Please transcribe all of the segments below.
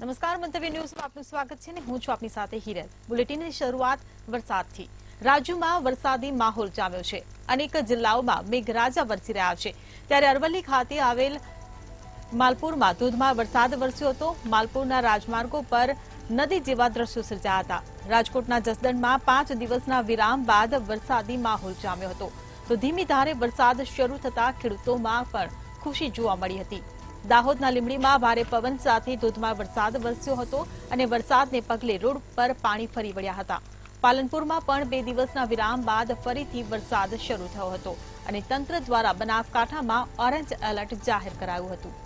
નમસ્કાર, મંતવ્ય ન્યૂઝમાં આપનું સ્વાગત છે ને હું છું આપની સાથે હિરલ। બુલેટિનની શરૂઆત વરસાદથી। રાજ્યમાં વરસાદી માહોલ જામ્યો છે। અનેક જિલ્લાઓમાં મેઘરાજા વરસી રહ્યા છે। ત્યારે અરવલ્લી ખાતે આવેલ માલપુરમાં ધોધમાર વરસાદ વરસ્યો હતો। માલપુરના રાજમાર્ગો પર નદી જેવા દ્રશ્યો સર્જાયા હતા। રાજકોટના જસદણમાં 5 દિવસના વિરામ બાદ વરસાદી માહોલ જામ્યો હતો। તો ધીમી ધારે વરસાદ શરૂ થતા ખેડૂતોમાં પણ ખુશી જોવા મળી હતી। દાહોદના લીંબડીમાં ભારે પવન સાથે ધોધમાર વરસાદ વરસ્યો હતો અને વરસાદને પગલે રોડ પર પાણી ફરી વળ્યા હતા। પાલનપુરમાં પણ 2 દિવસના વિરામ બાદ ફરીથી વરસાદ શરૂ થયો હતો અને તંત્ર દ્વારા બનાસકાંઠામાં ઓરેન્જ એલર્ટ જાહેર કરાયું હતું।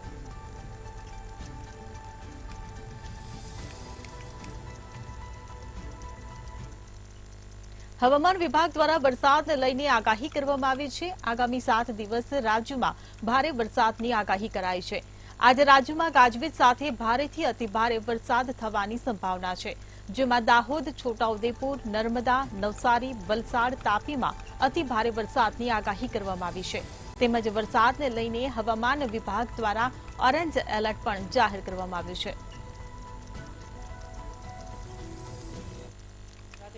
હવામાન વિભાગ દ્વારા વરસાદને લઈને આગાહી કરવામાં આવી છે। આગામી 7 દિવસ રાજ્યમાં ભારે વરસાદની આગાહી કરાઈ છે। આજે રાજ્યમાં ગાજવીજ સાથે ભારેથી અતિભારે વરસાદ થવાની સંભાવના છે, જેમાં દાહોદ, છોટાઉદેપુર, નર્મદા, નવસારી, વલસાડ, તાપીમાં અતિભારે વરસાદની આગાહી કરવામાં આવી છે। તેમજ વરસાદને લઈને હવામાન વિભાગ દ્વારા ઓરેન્જ એલર્ટ પણ જાહેર કરવામાં આવ્યું છે।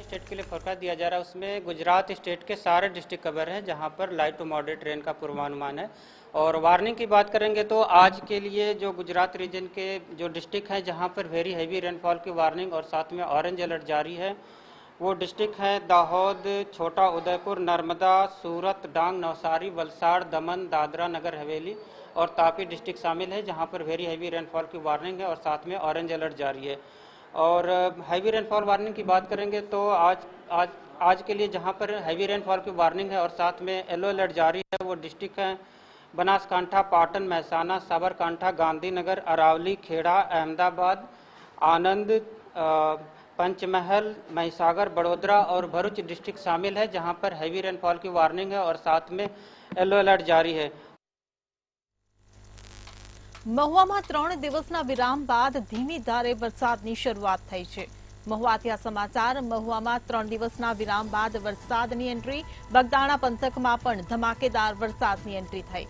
स्टेट के लिए फोरकास्ट दिया जा रहा है, उसमें गुजरात स्टेट के सारे डिस्ट्रिक्ट कवर है जहां पर लाइट टू मॉडरेट रेन का पूर्वानुमान है। और वार्निंग की बात करेंगे तो आज के लिए जो गुजरात रीजन के जो डिस्ट्रिक्ट हैं जहां पर वेरी हैवी रेनफॉल की वार्निंग और साथ में ऑरेंज अलर्ट जारी है, वो डिस्ट्रिक्ट हैं दाहोद, छोटा उदयपुर, नर्मदा, सूरत, डांग, नवसारी, वलसाड़, दमन, दादरा नगर हवेली और तापी डिस्ट्रिक्ट शामिल है जहाँ पर वेरी हैवी रेनफॉल की वार्निंग है और साथ में ऑरेंज अलर्ट जारी है। और हैवी रेनफॉल वार्निंग की बात करेंगे तो आज के लिए जहां पर हैवी रेनफॉल की वार्निंग है और साथ में येलो अलर्ट जारी है वो डिस्ट्रिक्ट हैं बनासकांठा, पाटन, महसाना, साबरकांठा, गांधीनगर, अरावली, खेड़ा, अहमदाबाद, आनंद, पंचमहल, महिसागर, बड़ोदरा और भरूच डिस्ट्रिक्ट शामिल है जहां पर हैवी रेनफॉल की वार्निंग है और साथ में येलो अलर्ट जारी है। મહુવામાં 3 દિવસના વિરામ બાદ ધીમી ધારે વરસાદની શરૂઆત થઈ છે। મહુવાથી આ સમાચાર। મહુવામાં 3 દિવસના વિરામ બાદ વરસાદની એન્ટ્રી। બગદાણા પંથકમાં પણ ધમાકેદાર વરસાદની એન્ટ્રી થઈ।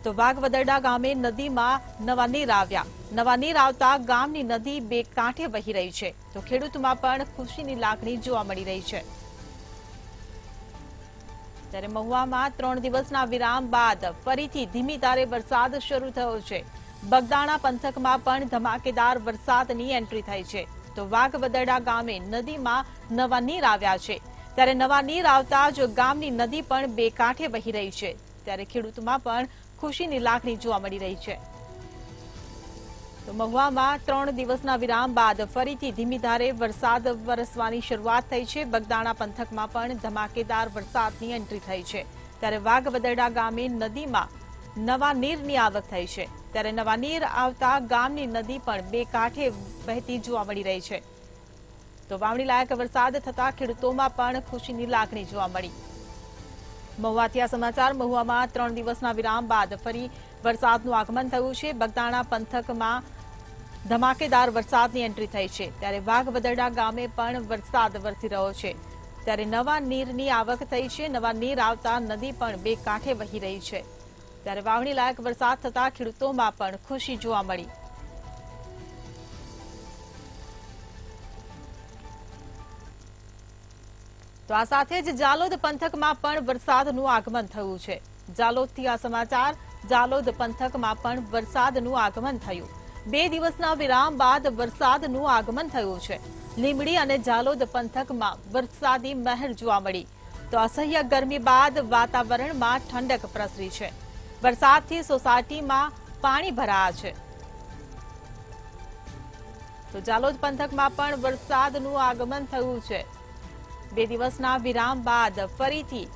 તો વાઘવદરડા ગામે નદીમાં નવા નીર આવ્યા। નવા નીર આવતા ગામની નદી 2 કાંઠે વહી રહી છે। તો ખેડૂતોમાં પણ ખુશીની લાગણી જોવા મળી રહી છે। ત્યારે મહુવામાં 3 દિવસના વિરામ બાદ ફરીથી ધીમી ધારે વરસાદ શરૂ થયો છે। બગદાણા પંથકમાં પણ ધમાકેદાર વરસાદની એન્ટ્રી થઈ છે। તો વાઘવદરડા ગામે નદીમાં નવા નીર આવ્યા છે। ત્યારે નવા નીર આવતા જ ગામની નદી પણ 2 કાંઠે વહી રહી છે। ત્યારે ખેડૂતોમાં પણ ખુશીની લાગણી જોવા મળી રહી છે। તો મહુવામાં 3 દિવસના વિરામ બાદ ફરીથી ધીમી ધારે વરસાદ વરસવાની શરૂઆત થઈ છે। બગદાણા પંથકમાં પણ ધમાકેદાર વરસાદની એન્ટ્રી થઈ છે। ત્યારે વાઘવદરડા ગામે નદીમાં નવા નીરની આવક થઈ છે। ત્યારે નવા નીર આવતા ગામની નદી પણ 2 કાંઠે વહેતી જોવા મળી રહી છે। તો વાવણી લાયક વરસાદ થતા ખેડૂતોમાં પણ ખુશીની લાગણી જોવા મળી। મહુવાથી આ સમાચાર। મહુવામાં 3 દિવસના વિરામ બાદ ફરી વરસાદનું આગમન થયું છે। બગદાણા પંથકમાં ધમાકેદાર વરસાદની એન્ટ્રી થઈ છે। ત્યારે વાઘવદરડા ગામે પણ વરસાદ વરસી રહ્યો છે। ત્યારે નવા નીરની આવક થઈ છે। નવા નીર આવતા નદી પણ 2 કાંઠે વહી રહી છે। ત્યારે વાવણી લાયક વરસાદ થતા ખેડૂતોમાં પણ ખુશી જોવા મળી। તો આ સાથે જ જાલોદ પંથકમાં પણ વરસાદનું આગમન થયું છે। જાલોદથી આ સમાચાર। જાલોદ પંથકમાં પણ વરસાદનું આગમન થયું। 2 દિવસના વિરામ બાદ વરસાદનું આગમન થયું છે। લીંબડી અને જાલોદ પંથકમાં વરસાદી મહેર જોવા મળી। તો અસહ્ય ગરમી બાદ વાતાવરણમાં ઠંડક પ્રસરી છે। વરસાદથી સોસાયટીમાં પાણી ભરાયા છે। તો જાલોદ પંથકમાં પણ વરસાદનું આગમન થયું છે। 2 દિવસના વિરામ બાદ ફરીથી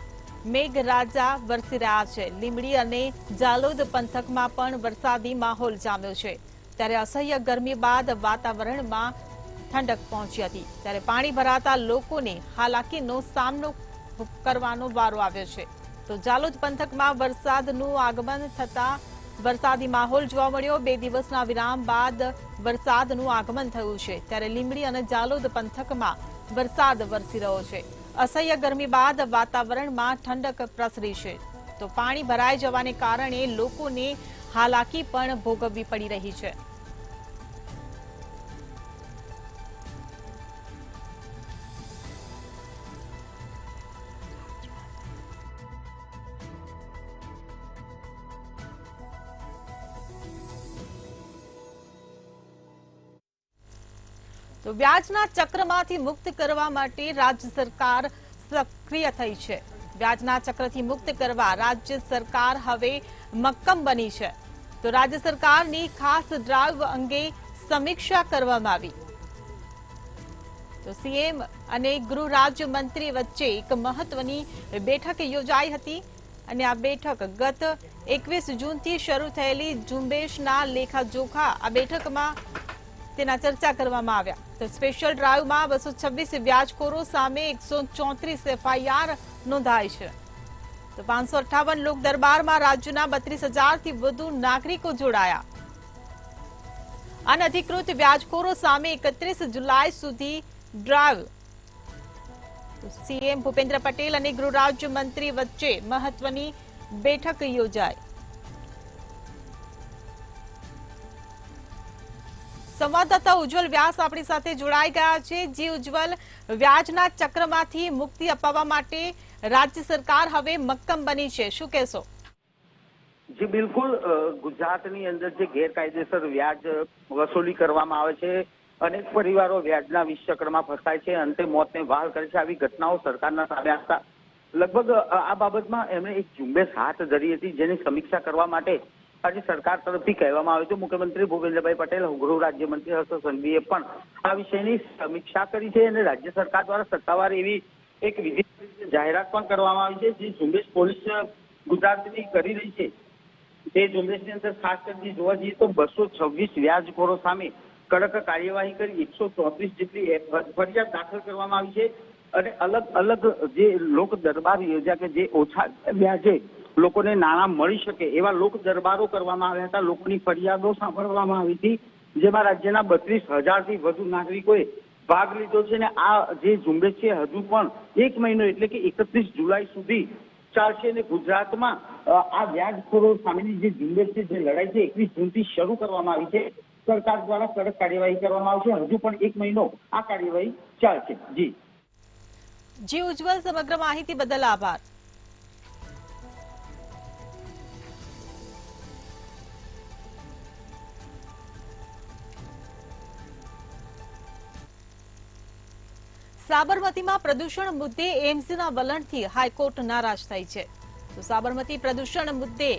મેઘરાજા વરસી રહ્યા છે। લીંબડી અને જાલોદ પંથકમાં પણ વરસાદી માહોલ જામ્યો છે। ત્યારે અસહ્ય ગરમી બાદ વાતાવરણમાં ઠંડક પહોંચી હતી। ત્યારે પાણી ભરાતા લોકોને હાલાકીનો સામનો કરવાનો વારો આવ્યો છે। તો જાલોદ પંથકમાં વરસાદનું આગમન થતા વરસાદી માહોલ જોવા મળ્યો। 2 દિવસના વિરામ બાદ વરસાદનું આગમન થયું છે। ત્યારે લીંબડી અને જાલોદ પંથકમાં વરસાદ વરસી રહ્યો છે। અસહ્ય ગરમી બાદ વાતાવરણમાં ઠંડક પ્રસરી છે। તો પાણી ભરાઈ જવાને કારણે લોકોને હાલાકી પણ ભોગવવી પડી રહી છે। તો વ્યાજના ચક્રમાંથી મુક્ત કરવા માટે રાજ્ય સરકાર સક્રિય થઈ છે. વ્યાજના ચક્રથી મુક્ત કરવા રાજ્ય સરકાર હવે મક્કમ બની છે. તો રાજ્ય સરકારની ખાસ ડ્રાઈવ અંગે સમીક્ષા કરવામાં આવી. તો સીએમ અને ગૃહ રાજ્ય મંત્રી વચ્ચે એક મહત્વની બેઠક યોજાઈ હતી અને આ બેઠક ગત 21 જૂનથી શરૂ થયેલી ઝુંબેશના લેખાજોખા આ બેઠકમાં તેના ચર્ચા કરવામાં આવ્યા. તો સ્પેશિયલ ડ્રાઈવમાં 226 વ્યાજખોરો સામે 134 એફઆઈઆર નોંધાઈ છે. તો 558 લોક દરબારમાં રાજ્યના 32,000થી વધુ નાગરિકો જોડાયા. અનધિકૃત વ્યાજખોરો સામે 31 જુલાઈ સુધી ડ્રાઈવ. સીએમ ભૂપેન્દ્ર પટેલ અને ગૃહ રાજ્ય મંત્રી વચ્ચે મહત્વની બેઠક યોજાઈ. સંવાદદાતા ઉજ્જવલ વ્યાસ આપણી સાથે જોડાઈ ગયા છે. જી ઉજ્જવલ, વ્યાજના ચક્રમાંથી મુક્તિ અપાવવા માટે રાજ્ય સરકાર હવે મક્કમ બની છે, શું કહેશો? જી બિલકુલ, ગુજરાતની અંદર જે ગેરકાયદેસર વ્યાજ વસૂલી કરવામાં આવે છે, અનેક પરિવારો વ્યાજના વિષચક્રમાં ફસાય છે, અંતે મોતને વહાલ કરે છે. આવી ઘટનાઓ સરકારના સામે આવતા લગભગ આ બાબતમાં એમણે એક ઝુંબેશ હાથ ધરી હતી, જેની સમીક્ષા કરવા માટે આજે સરકાર તરફથી કહેવામાં આવ્યું હતું. મુખ્યમંત્રી ભૂપેન્દ્રભાઈ પટેલ, ગૃહ રાજ્યમંત્રી હર્ષ સંઘવીએ પણ આ વિષયની સમીક્ષા કરી છે અને રાજ્ય સરકાર દ્વારા સત્તાવાર એવી એક વિધિ જાહેરાત પણ કરવામાં આવી છે. જે ઝુંબેશ પોલીસ ગુજરાતની કરી રહી છે, તે ઝુંબેશની અંદર ખાસ કરીને જોવા જઈએ તો 226 વ્યાજખોરો સામે કડક કાર્યવાહી કરી 134 જેટલી ફરિયાદ દાખલ કરવામાં આવી છે અને અલગ અલગ જે લોક દરબાર યોજ્યા કે જે ઓછા વ્યાજે લોકોને નાણાં મળી શકે એવા લોક દરબારો કરવામાં આવ્યા હતા. લોકોની ફરિયાદો સાંભળવામાં આવી હતી, જેમાં રાજ્યના 32,000થી વધુ નાગરિકોએ ભાગ લીધો છે અને આ જે ઝુંબેશ છે હજુ પણ 1 મહિનો એટલે કે 31 જુલાઈ સુધી ચાલશે. અને ગુજરાતમાં આ વ્યાજખોરો સામેની જે ઝુંબેશ છે, જે લડાઈ છે, 21 જૂનથી શરૂ કરવામાં આવી છે. સરકાર દ્વારા કડક કાર્યવાહી કરવામાં આવશે. હજુ પણ 1 મહિનો આ કાર્યવાહી ચાલશે. જી ઉજ્જવલ, સમગ્ર માહિતી બદલ આભાર. સાબરમતીમાં પ્રદૂષણ મુદ્દે એમ્સના વલણથી હાઈકોર્ટ નારાજ થઈ છે. તો સાબરમતી પ્રદૂષણ મુદ્દે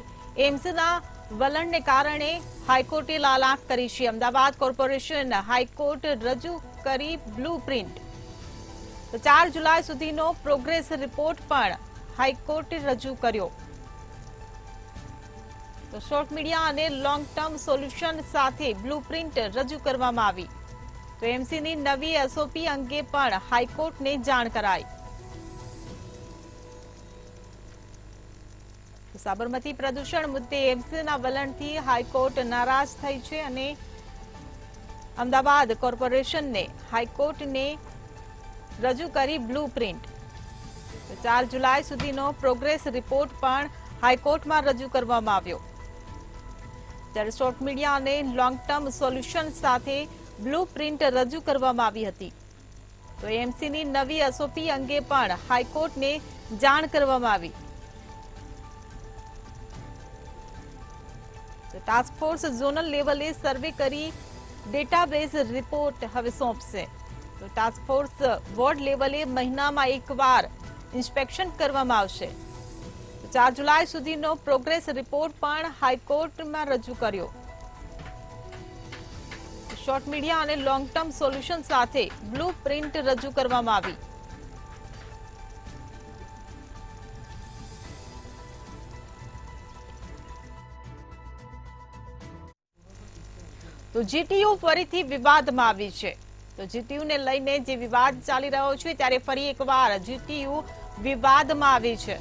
એમ્સના વલણને કારણે હાઈકોર્ટે લાલાંક કરી છે. અમદાવાદ કોર્પોરેશન હાઈકોર્ટ રજૂ કરી બ્લુપ્રિન્ટ. તો 4 જુલાઈ સુધીનો પ્રોગ્રેસ રિપોર્ટ પણ હાઈકોર્ટે રજૂ કર્યો. તો શોર્ટ મીડિયા અને લોંગ ટર્મ સોલ્યુશન સાથે બ્લુપ્રિન્ટ રજૂ કરવામાં આવી. તો એમસીની નવી એસઓપી અંગે પણ હાઈકોર્ટને જાણ કરાઈ. સાબરમતી પ્રદૂષણ મુદ્દે એમસીના વલણથી હાઈકોર્ટ નારાજ થઈ છે અને અમદાવાદ કોર્પોરેશનને હાઈકોર્ટને રજૂ કરી બ્લુપ્રિન્ટ. 4 જુલાઈ સુધીનો પ્રોગ્રેસ રિપોર્ટ પણ હાઈકોર્ટમાં રજૂ કરવામાં આવ્યો. ત્યારે શોર્ટ મીડિયા અને લોંગ ટર્મ સોલ્યુશન સાથે બ્લુપ્રિન્ટ રજૂ કરવામાં આવી હતી. તો એમસીની નવી એસઓપી અંગે પણ હાઈકોર્ટને જાણ કરવામાં આવી. ટાસ્ક ફોર્સ ઝોનલ લેવલે સર્વે કરી ડેટાબેઝ રિપોર્ટ હવે સોંપશે. તો ટાસ્ક ફોર્સ વોર્ડ લેવલે મહિનામાં એકવાર ઇન્સ્પેક્શન કરવામાં આવશે. 4 જુલાઈ સુધીનો પ્રોગ્રેસ રિપોર્ટ પણ હાઈકોર્ટમાં રજૂ કર્યો. શોર્ટ મીડિયા અને લોંગ ટર્મ સોલ્યુશન સાથે બ્લુપ્રિન્ટ રજૂ કરવામાં આવી. તો જીટીયુ ફરીથી વિવાદમાં આવી છે. તો જીટીયુને લઈને જે વિવાદ ચાલી રહ્યો છે, ત્યારે ફરી એકવાર જીટીયુ વિવાદમાં આવી છે.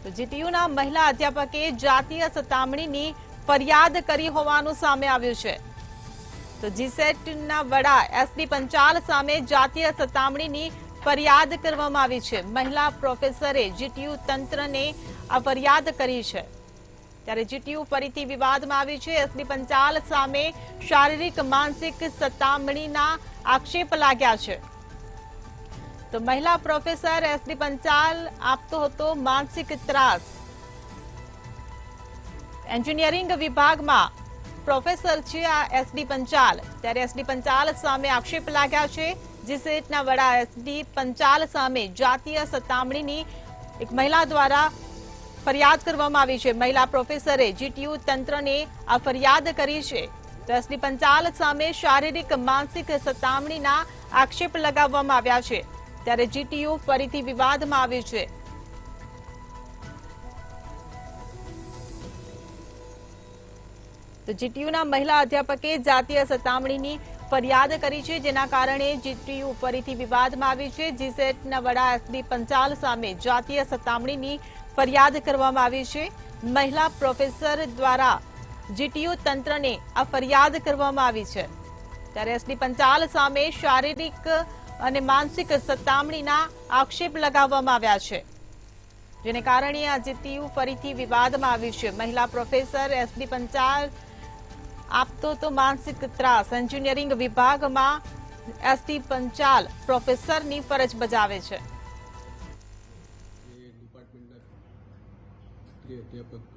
તો જીટીયુના મહિલા અધ્યાપકે જાતીય સતામણીની ફરિયાદ કરી હોવાનું સામે આવ્યું છે. તો જીસેટના વડા એસડી પંચાલ સામે જાતીય સતામણીની ફરિયાદ કરવામાં આવી છે. મહિલા પ્રોફેસરે જીટીયુ તંત્રને આ ફરિયાદ કરી છે. ત્યારે જીટીયુ ફરીથી વિવાદમાં આવી છે. એસડી પંચાલ સામે શારીરિક માનસિક સતામણીના આક્ષેપ લાગ્યા છે. તો મહિલા પ્રોફેસર એસડી પંચાલ આપતો હતો માનસિક ત્રાસ. એન્જિનિયરિંગ વિભાગમાં પ્રોફેસર છે આ એસડી પંચાલ, ત્યારે એસડી પંચાલ સામે આક્ષેપ લાગ્યા છે જીસેટના વડા એસડી પંચાલ સામે જાતીય સતામણીની એક મહિલા દ્વારા ફરિયાદ કરવામાં આવી છે। મહિલા પ્રોફેસરે જીટીયુ તંત્રને આ ફરિયાદ કરી છે। તો એસડી પંચાલ સામે શારીરિક માનસિક સતામણીના આક્ષેપ લગાવવામાં આવ્યા છે, ત્યારે જીટીયુ ફરીથી વિવાદમાં આવ્યું છે। તો જીટીયુના મહિલા અધ્યાપકે જાતીય સતામણીની ફરિયાદ કરી છે, જેના કારણે જીટીયુ ફરીથી વિવાદમાં આવ્યું છે। જીસેટના વડા એસડી પંચાલ સામે જાતીય સતામણીની ફરિયાદ કરવામાં આવી છે। મહિલા પ્રોફેસર દ્વારા જીટીયુ તંત્રને આ ફરિયાદ કરવામાં આવી છે, ત્યારે એસડી પંચાલ સામે શારીરિક અને માનસિક સતામણીના આક્ષેપ લગાવવામાં આવ્યા છે, જેને કારણે આ જીટીયુ ફરીથી વિવાદમાં આવ્યું છે। મહિલા પ્રોફેસર એસડી પંચાલ આપતો તો માનસિક ત્રાસ એન્જિનિયરિંગ વિભાગમાં એસડી પંચાલ પ્રોફેસરની ફરજ બજાવે છે। અધ્યાપક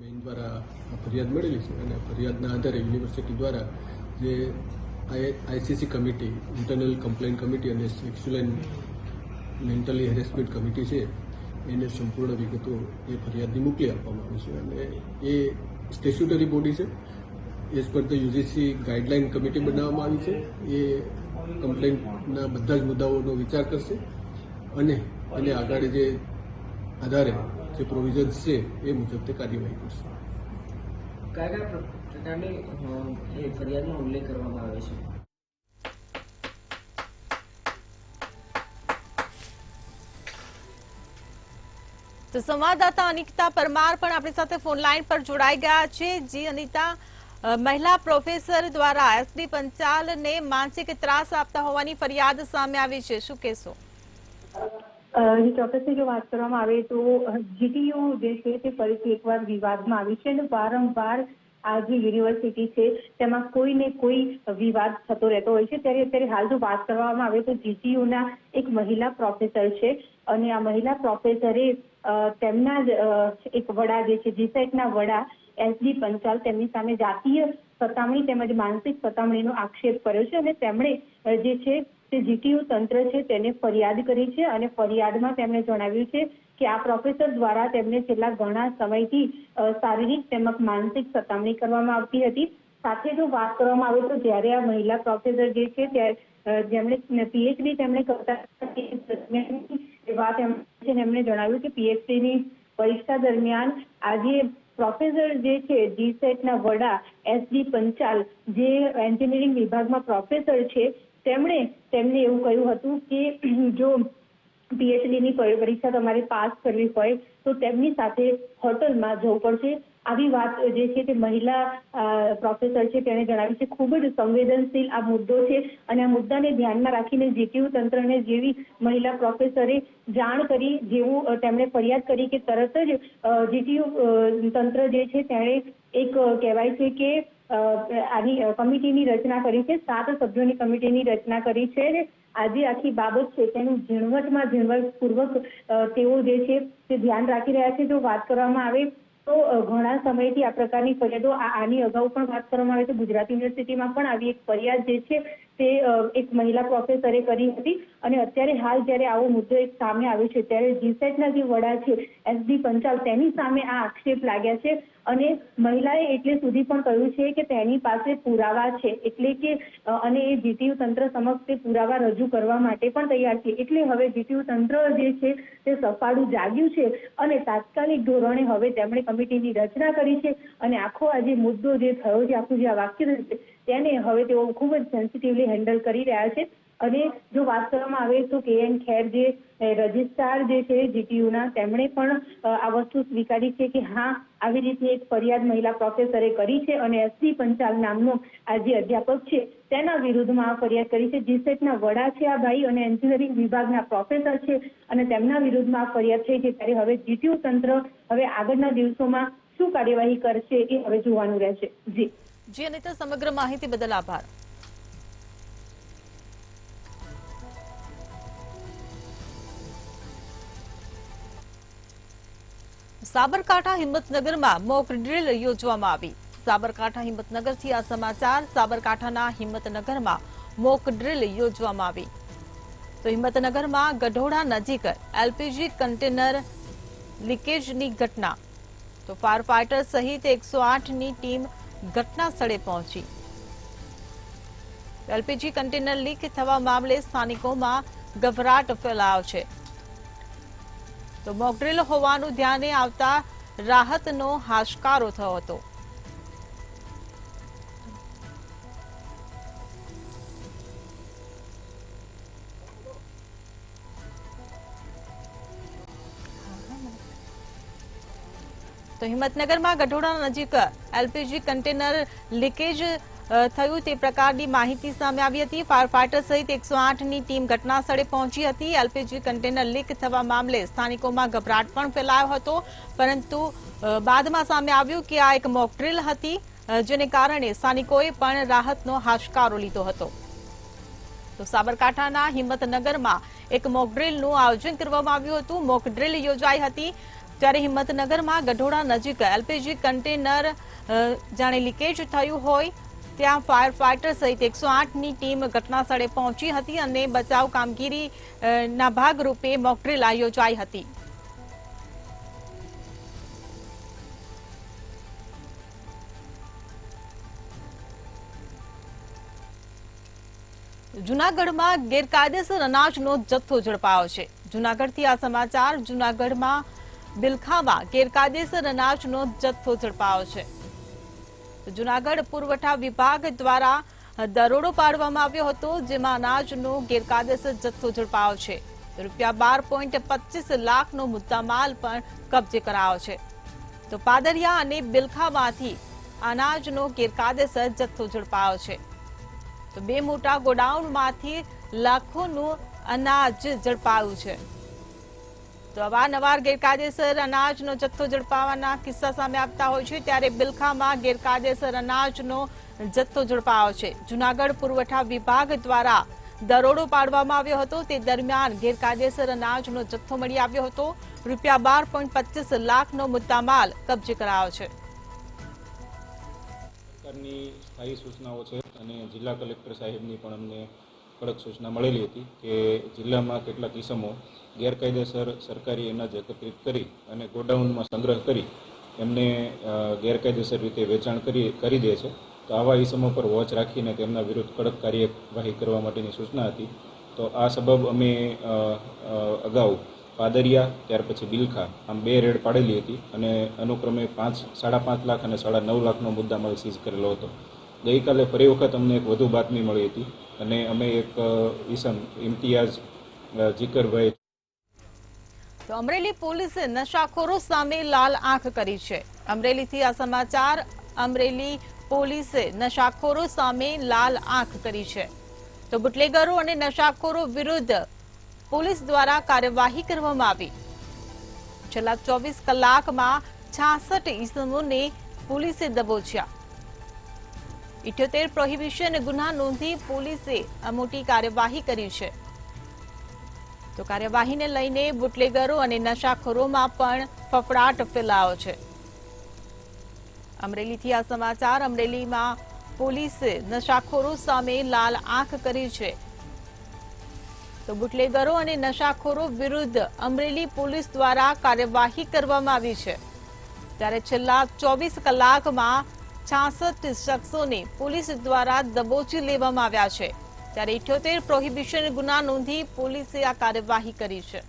બેન દ્વારા ફરિયાદ મળેલી છે અને ફરિયાદના આધારે યુનિવર્સિટી દ્વારા જે ICC committee, internal complaint committee અને sexual and mentally harassment committee છે એને સંપૂર્ણ વિગતો એ ફરિયાદની મોકલી આપવામાં આવી છે અને એ સ્ટેચ્યુટરી બોડી છે। As per the UGC guideline committee બનાવવામાં આવી છે। એ કમ્પ્લેન્ટના બધા જ મુદ્દાઓનો વિચાર કરશે અને એને આગળ જે આધારે જે પ્રોવિઝન્સ છે એ મુજબ તે કાર્યવાહી કરશે। કયા પ્રકારની એ ફરિયાદનો ઉલ્લેખ કરવામાં આવે છે? તો સંવાદદાતા અનિતા પરમાર પણ આપણી સાથે ફોન લાઈન પર જોડાઈ ગયા છે। જી અનિતા, મહિલા પ્રોફેસર દ્વારા એસડી પંચાલને માનસિક ત્રાસ આપતા હોવાની ફરિયાદ સામે આવી છે, શું કહેશો? ચોક્કસથી જો વાત કરવામાં આવે તો જીટીયુ જે છે તે ફરીથી એકવાર વિવાદમાં આવી છે અને વારંવાર આ જે યુનિવર્સિટી છે તેમાં કોઈને કોઈ વિવાદ થતો રહેતો હોય છે। ત્યારે અત્યારે હાલ જો વાત કરવામાં આવે તો જીટીયુના એક મહિલા પ્રોફેસર છે અને આ મહિલા પ્રોફેસરે તેમના જ એક વડા જે છે જીસેટના વડા એસડી પંચાલ તેમની સામે જાતીય સતામણી તેમજ માનસિક સતામણીનો આક્ષેપ કર્યો છે અને તેમણે જે છે તે જીટીયુ તંત્ર છે તેને ફરિયાદ કરી છે અને ફરિયાદમાં તેમણે જણાવ્યું છે કે આ પ્રોફેસર દ્વારા તેમને છેલ્લા ઘણા સમયથી શારીરિક તેમજ માનસિક સતામણી કરવામાં આવતી હતી। સાથે જો વાત કરવામાં આવે તો જ્યારે આ મહિલા પ્રોફેસર જે છે જેમણે પીએચડી તેમણે કરતા વાત એમણે જણાવ્યું કે પીએચડીની પરીક્ષા દરમિયાન આજે પ્રોફેસર જે છે જીસેટના વડા એસડી પંચાલ જે એન્જિનિયરિંગ વિભાગમાં પ્રોફેસર છે તેમને એવું કહ્યું હતું કે જો પીએચડીની પરીક્ષા તમારે પાસ કરવી હોય તો તેમની સાથે હોટલમાં જવું પડશે। આવી વાત જે છે તે મહિલા પ્રોફેસર છે તેણે જણાવ્યું છે। ખૂબ જ સંવેદનશીલ આ મુદ્દો છે અને આ મુદ્દાને ધ્યાનમાં રાખીને જીટીયુ તંત્રને જેવી મહિલા પ્રોફેસરે જાણ કરી, જેવું તેમણે ફરિયાદ કરી કે તરત જ જીટીયુ તંત્ર જે છે તેણે એક કહેવાય છે કે આની કમિટીની રચના કરી છે। 7 સભ્યોની કમિટીની રચના કરી છે। આજે આખી બાબત છે તેનું ઝીણવટપૂર્વક તેઓ જે છે તે ધ્યાન રાખી રહ્યા છે। જો વાત કરવામાં આવે તો ઘણા સમયથી આ પ્રકારની ફરિયાદો આની અગાઉ પણ વાત કરવામાં આવે તો ગુજરાત યુનિવર્સિટીમાં પણ આવી એક ફરિયાદ જે છે તે એક મહિલા પ્રોફેસરે કરી હતી અને અત્યારે હાલ જ્યારે આવો મુદ્દો એક સામે આવ્યો છે ત્યારે જીસેટના જે વડા છે એસડી પંચાલ તેની સામે આ આક્ષેપ લાગ્યા છે અને મહિલાએ એટલે સુધી પણ કહ્યું છે કે તેની પાસે પુરાવા છે, એટલે કે અને એ જીટીયુ તંત્ર સમક્ષ તે પુરાવા રજૂ કરવા માટે પણ તૈયાર છે। એટલે હવે જીટીયુ તંત્ર જે છે તે સફાળું જાગ્યું છે અને તાત્કાલિક ધોરણે હવે તેમણે કમિટીની રચના કરી છે અને આખો આ જે મુદ્દો જે થયો છે, આખું જે આ વાક્ય છે તેને હવે તેઓ ખૂબ જ સેન્સિટિવલી હેન્ડલ કરી રહ્યા છે। અને જો વાત કરવામાં આવે તો કેએન ખેર જે રજિસ્ટ્રાર જે છે જીટીયુના તેમણે પણ આ વસ્તુ સ્વીકારી છે કે હા આવી રીતની એક ફરિયાદ મહિલા પ્રોફેસરે કરી છે અને એસડી પંચાલ નામનો આ જે અધ્યાપક છે તેના વિરુદ્ધમાં આ ફરિયાદ કરી છે। જીસેટના વડા છે આ ભાઈ અને એન્જિનિયરિંગ વિભાગના પ્રોફેસર છે અને તેમના વિરુદ્ધમાં આ ફરિયાદ થઈ છે। ત્યારે હવે જીટીયુ તંત્ર હવે આગળના દિવસોમાં શું કાર્યવાહી કરશે એ હવે જોવાનું રહેશે। જી અનિતા, સમગ્ર માહિતી બદલ આભાર। સાબરકાંઠા હિંમતનગરમાં મોક ડ્રીલ યોજવામાં આવી। સાબરકાંઠા હિંમતનગરથી આ સમાચાર. સાબરકાંઠાના હિંમતનગરમાં મોક ડ્રીલ યોજવામાં આવી. તો હિંમતનગરમાં ગઢોડા નજીક એલપીજી કન્ટેનર લીકેજની ઘટના. તો ફાયર ફાઈટર સહિત 108ની ટીમ ઘટના સ્થળે પહોંચી. એલપીજી કન્ટેનર લીક થવા મામલે સ્થાનિકોમાં ગભરાટ ફેલાયો છે. તો મોકડ્રીલ હોવાનું ધ્યાને આવતા રાહતનો હાશકારો થયો હતો. તો હિંમતનગરમાં ગઢોડા નજીક એલપીજી કન્ટેનર લીકેજ થયું તે પ્રકારની માહિતી સામે આવી હતી. ફાયર ફાઈટર સહિત 108ની ટીમ ઘટના સ્થળે પહોંચી હતી. એલપીજી કન્ટેનર લીક થવા મામલે સ્થાનિકોમાં ગભરાટ પણ ફેલાયો હતો, પરંતુ બાદમાં સામે આવ્યું કે આ એક મોક ડ્રીલ હતી, જેને કારણે સ્થાનિકોએ પણ રાહતનો હાશકારો લીધો હતો. તો સાબરકાંઠાના હિંમતનગરમાં એક મોક ડ્રીલનું આયોજન કરવામાં આવ્યું હતું. મોક ડ્રીલ યોજાઈ હતી ત્યારે હિંમતનગરમાં ગઢોડા નજીક એલપીજી કન્ટેનર જાણે લીકેજ થયું હોય ત્યાં ફાયર ફાઈટર સહિત 108ની ટીમ ઘટના સ્થળે પહોંચી હતી અને બચાવ કામગીરીના ભાગરૂપે મોક ડ્રીલ યોજાઈ હતી. જૂનાગઢમાં ગેરકાયદેસર અનાજનો જથ્થો ઝડપાયો છે. જૂનાગઢથી આ સમાચાર. જૂનાગઢમાં બિલખામાં ગેરકાયદેસર અનાજનો જથ્થો ઝડપાયો છે. જૂનાગઢ પુરવઠા વિભાગ દ્વારા દરોડો પાડવામાં આવ્યો હતો, જેમાં અનાજનો ગેરકાયદેસર જથ્થો ઝડપાયો છે. ₹12.25 લાખનો મુદ્દામાલ પણ કબજે કરાયો છે. તો પાદરિયા અને બિલખામાંથી અનાજનો ગેરકાયદેસર જથ્થો ઝડપાયો છે. તો બે મોટા ગોડાઉનમાંથી લાખોનું અનાજ ઝડપાયું છે. તો અવારનવાર ગેરકાયદેસર અનાજનો જથ્થો ઝડપાવાના કિસ્સા સામે આવતા હોય છે, ત્યારે બિલખામાં ગેરકાયદેસર અનાજનો જથ્થો ઝડપાયો છે. જૂનાગઢ પુરવઠા વિભાગ દ્વારા દરોડો પાડવામાં આવ્યો હતો. તે દરમિયાન ગેરકાયદેસર અનાજનો જથ્થો મળી આવ્યો હતો. ₹12.25 લાખનો મુદ્દામાલ કબજે કરાયો છે. સરકારની સ્થાયી સૂચનાઓ છે અને જિલ્લા કલેક્ટર સાહેબની પણ અમને કડક સૂચના મળેલી હતી કે જિલ્લામાં કેટલાક ઇસમો ગેરકાયદેસર સરકારી અનાજ એકત્રિત કરી અને ગોડાઉનમાં સંગ્રહ કરી એમને ગેરકાયદેસર રીતે વેચાણ કરી દે છે. તો આવા ઇસમો પર વોચ રાખીને તેમના વિરુદ્ધ કડક કાર્યવાહી કરવા માટેની સૂચના હતી. તો આ સબબ અમે અગાઉ પાદરિયા ત્યાર પછી બિલખા આમ 2 રેડ પાડેલી હતી અને અનુક્રમે 5.5 લાખ અને 9.5 લાખનો મુદ્દામાલ સીઝ કરેલો હતો. ગઈકાલે ફરી વખત અમને એક વધુ બાતમી મળી હતી અને અમે એક ઇસમ ઇમ્તિયાઝ જીકરભાઈ. તો અમરેલી પોલીસે નશાખોરો સામે લાલ આંખ કરી છે. અમરેલીથી આ સમાચાર. અમરેલી પોલીસે નશાખોરો સામે લાલ આંખ કરી છે. તો બુટલેગરો અને નશાખોરો વિરુદ્ધ પોલીસ દ્વારા કાર્યવાહી કરવામાં આવી. છેલ્લા 24 કલાકમાં 66 ઇસમોને પોલીસે દબોચ્યા. 78 પ્રોહિબિશન ગુના નોંધી પોલીસે આ મોટી કાર્યવાહી કરી છે. તો કાર્યવાહીને લઈને બુટલેગરો અને નશાખોરોમાં પણ ફફડાટ ફેલાયો છે. અમરેલીથી આ સમાચાર. અમરેલીમાં પોલીસે નશાખોરો સામે લાલ આંખ કરી છે. તો બુટલેગરો અને નશાખોરો વિરુદ્ધ અમરેલી પોલીસ દ્વારા કાર્યવાહી કરવામાં આવી છે. ત્યારે છેલ્લા 24 કલાકમાં 66 શખ્સોને પોલીસ દ્વારા દબોચી લેવામાં આવ્યા છે. ત્યારે 78 પ્રોહિબિશન ગુના નોંધી પોલીસે આ કાર્યવાહી કરી છે.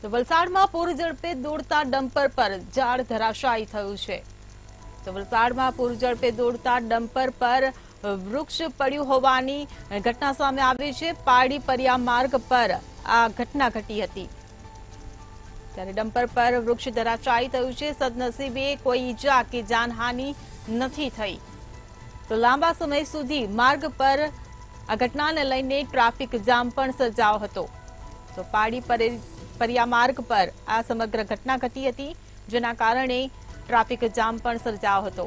તો વલસાડમાં પૂર ઝડપે દોડતા ડમ્પર પર ઝાડ ધરાશાયી થયું છે. તો વલસાડમાં પૂર ઝડપે દોડતા ડમ્પર પર વૃક્ષ પડ્યું હોવાની ઘટના સામે આવી છે. પારડી પરિયા માર્ગ પર આ ઘટના ઘટી હતી. ત્યારે ડમ્પર પર વૃક્ષ ધરાશાયી થયું છે. સદનસીબે કોઈ ઈજા કે જાનહાનિ નથી થઈ. તો લાંબા સમય સુધી માર્ગ પર આ ઘટનાને લઈને ટ્રાફિક જામ પણ સર્જાયો હતો. તો પારડી પરિયા માર્ગ પર આ સમગ્ર ઘટના ઘટી હતી, જેના કારણે ટ્રાફિક જામ પણ સર્જાયો હતો.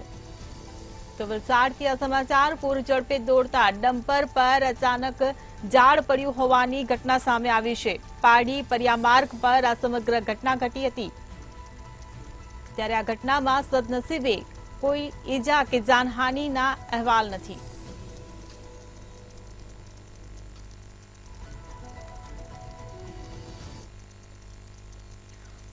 તો વલસાડથી આ સમાચાર પૂર ઝડપે દોડતા ડમ્પર પર અચાનક ઝાડ પડ્યું હોવાની ઘટના સામે આવી છે. પારડી પરિયા માર્ગ પર આ સમગ્ર ઘટના ઘટી હતી. ત્યારે આ ઘટનામાં સદનસીબે કોઈ ઈજા કે જાનહાનિના અહેવાલ નથી.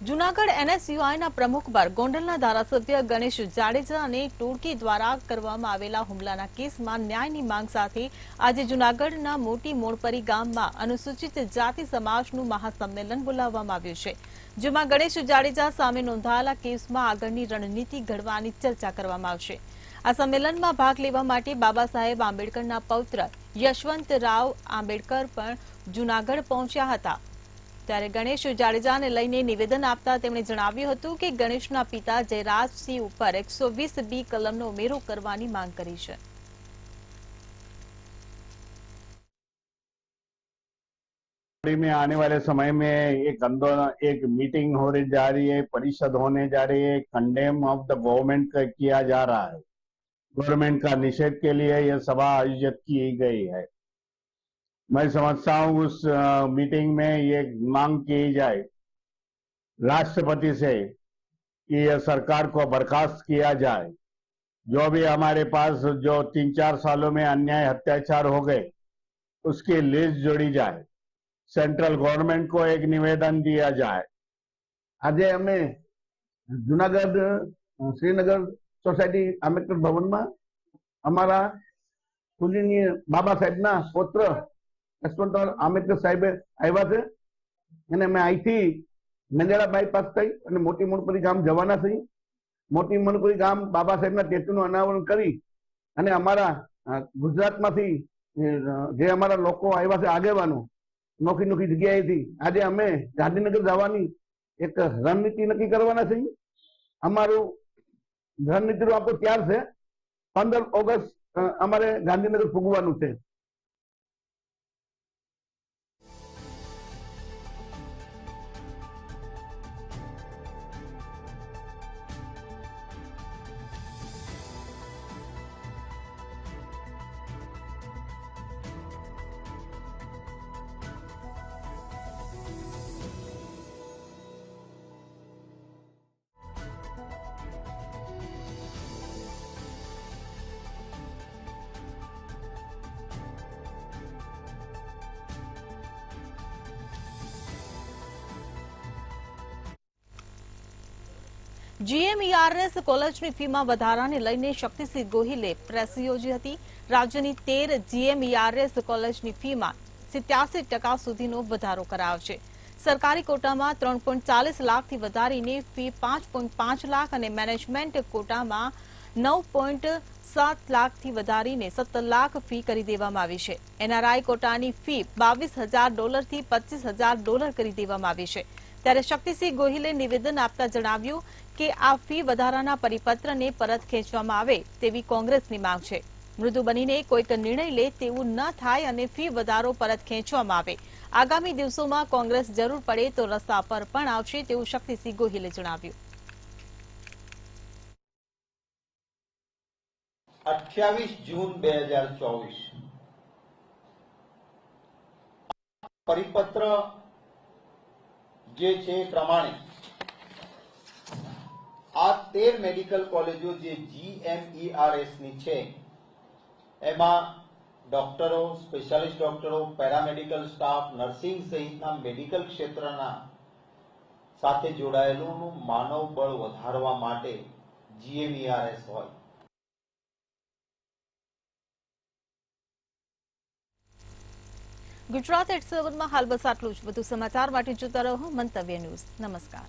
જૂનાગઢ એનએસયુઆઈના પ્રમુખ પર ગોંડલના ધારાસભ્ય ગણેશ જાડેજા અને ટોળકી દ્વારા કરવામાં આવેલા હુમલાના કેસમાં ન્યાયની માંગ સાથે આજે જૂનાગઢના મોટી મોણપરી ગામમાં અનુસૂચિત જાતિ સમાજનું મહાસંમેલન બોલાવવામાં આવ્યું છે, જેમાં ગણેશ જાડેજા સામે નોંધાયેલા કેસમાં આગળની રણનીતિ ઘડવાની ચર્ચા કરવામાં આવશે. આ સંમેલનમાં ભાગ લેવા માટે બાબા સાહેબ આંબેડકરના પૌત્ર યશવંતરાવ આંબેડકર પણ જૂનાગઢ પહોંચ્યા હતા. ત્યારે ગણેશ જાડેજાને લઈને નિવેદન આપતા તેમણે જણાવ્યું હતું કે ગણેશના પિતા જયરાજસિંહ ઉપર 120B કલમનો ઉમેરો કરવાની માંગ કરી છે. में आने वाले समय में एक आंदोलन, एक मीटिंग होने जा रही है, परिषद होने जा रही है, कंडेम ऑफ द गवर्नमेंट किया जा रहा है. गवर्नमेंट का निषेध के लिए यह सभा आयोजित की गई है. मैं समझता हूं उस मीटिंग में ये मांग की जाए राष्ट्रपति से कि यह सरकार को बर्खास्त किया जाए. जो भी हमारे पास जो 3-4 सालों में अन्याय अत्याचार हो गए उसकी लिस्ट जोड़ी जाए. सेंट्रल गवर्नमेंट को एक निवेदन दिया जाए. આજે અમે જુનાગઢ શ્રીનગર સોસાયટી આંબેડકર ભવનમાં અમારા પૂજનીય બાબા સાહેબના પુત્ર યશવંતરાવ આંબેડકર સાહેબ આવ્યા છે અને અમે અહીંથી મેંદરડા બાયપાસ થઈ અને મોટી મોણપરી ગામ જવાના છીએ. મોટી મોણપરી ગામ બાબા સાહેબના ટેટુનું અનાવરણ કરી અને અમારા ગુજરાતમાંથી જે અમારા લોકો આવ્યા છે આગેવાનો નોખી નોખી જગ્યાએથી આજે અમે ગાંધીનગર જવાની એક રણનીતિ નક્કી કરવાના છીએ. અમારું રણનીતિનું આપણું તૈયાર છે. 15 ઓગસ્ટ અમારે ગાંધીનગર પૂગવાનું છે. જીએમઈઆરએસ કોલેજની ફીમાં વધારાને લઈને શક્તિસિંહ ગોહિલે પ્રેસ યોજી હતી. રાજ્યની 13 જીએમઈઆરએસ કોલેજની ફીમાં 87% સુધીનો વધારો કરાયો છે. સરકારી કોટામાં 3.40 લાખથી વધારીને ફી 5.5 લાખ અને મેનેજમેન્ટ કોટામાં 9.7 લાખથી વધારીને 17 લાખ ફી કરી દેવામાં આવી છે. એનઆરઆઈ કોટાની ફી $22,000 થી $25,000 કરી દેવામાં આવી છે. ત્યારે શક્તિસિંહ ગોહિલે નિવેદન આપતા જણાવ્યું કે આ ફી વધારાના પરિપત્રને પરત ખેંચવામાં આવે તેવી કોંગ્રેસની માંગ છે. મૃદુ બનીને કોઈક નિર્ણય લે તેવું ન થાય અને ફી વધારો પરત ખેંચવામાં આવે. આગામી દિવસોમાં કોંગ્રેસ જરૂર પડે તો રસ્તા પર પણ આવશે તેવું શક્તિસિંહ ગોહિલે જણાવ્યું. 28 જૂન 2024 પરિપત્ર જે છે પ્રમાણે આ 13 મેડિકલ કોલેજો જે જીએમઈઆરએસ ની છે એમાં ડોક્ટરો, સ્પેશિયાલિસ્ટ ડોક્ટરો, પેરામેડિકલ સ્ટાફ, નર્સિંગ સહિતના મેડિકલ ક્ષેત્રના સાથે જોડાયેલું માનવ બળ વધારવા માટે જીએમઈઆરએસ હોય. ગુજરાત એટ 7 માં હાલ બસ આટલું જ. વધુ સમાચાર માટે જોતા રહો મંતવ્ય ન્યૂઝ. નમસ્કાર.